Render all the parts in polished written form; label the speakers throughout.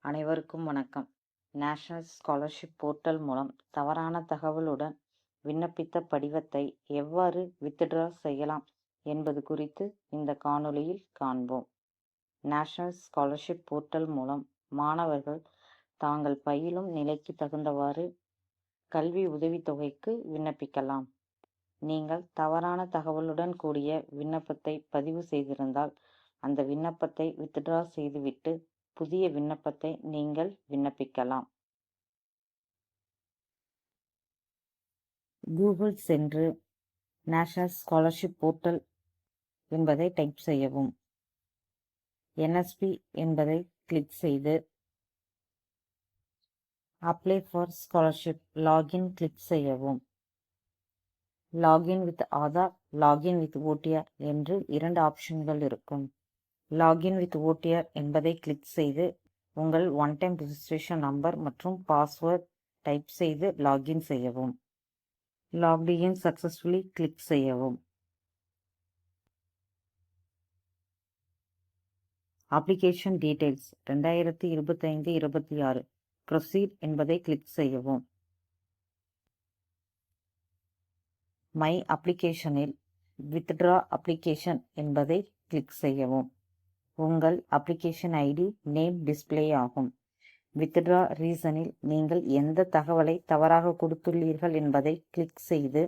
Speaker 1: அனைவருக்கும் வணக்கம். National scholarship portal மூலம் தவறான தகவலுடன் விண்ணப்பித்த படிவத்தை எவ்வாறு வித்ட்ரா செய்யலாம் என்பது குறித்து இந்த காணொளியில் காண்போம். நேஷனல் ஸ்காலர்ஷிப் போர்ட்டல் மூலம் மாணவர்கள் தாங்கள் பயிலும் நிலைக்கு தகுந்தவாறு கல்வி உதவித்தொகைக்கு விண்ணப்பிக்கலாம். நீங்கள் தவறான தகவலுடன் கூடிய விண்ணப்பத்தை பதிவு செய்திருந்தால் அந்த விண்ணப்பத்தை வித்ட்ரா செய்துவிட்டு புதிய விண்ணப்பத்தை நீங்கள் விண்ணப்பிக்கலாம். கூகுள் சென்று நேஷனல் ஸ்காலர்ஷிப் போர்ட்டல் என்பதை டைப் செய்யவும். NSP என்பதை கிளிக் செய்து apply for scholarship login click செய்யவும். Login with Aadhaar, login with OTR என்று 2 ஆப்ஷன்கள் இருக்கும். லாகின் வித் OTR என்பதை கிளிக் செய்து உங்கள் ஒன் டைம் ரெஜிஸ்ட்ரேஷன் நம்பர் மற்றும் பாஸ்வேர்ட் டைப் செய்து லாகின் செய்யவும். லாக்இன் சக்சஸ்ஃபுல்லி கிளிக் செய்யவும். அப்ளிகேஷன் டீடைல்ஸ் 2025-26 ப்ரொசீட் என்பதை கிளிக் செய்யவும். மை அப்ளிகேஷனில் வித்ட்ரா அப்ளிகேஷன் என்பதை கிளிக் செய்யவும். உங்கள் அப்ளிகேஷன் ஐடி நேம் டிஸ்ப்ளே ஆகும். வித்ட்ரா ரீசனில் நீங்கள் எந்த தகவலை தவறாக கொடுத்துள்ளீர்கள் என்பதை கிளிக் செய்து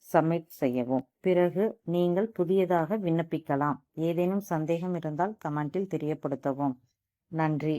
Speaker 1: சப்மிட் செய்யவும். பிறகு நீங்கள் புதியதாக விண்ணப்பிக்கலாம். ஏதேனும் சந்தேகம் இருந்தால் கமெண்டில் தெரியப்படுத்தவும். நன்றி.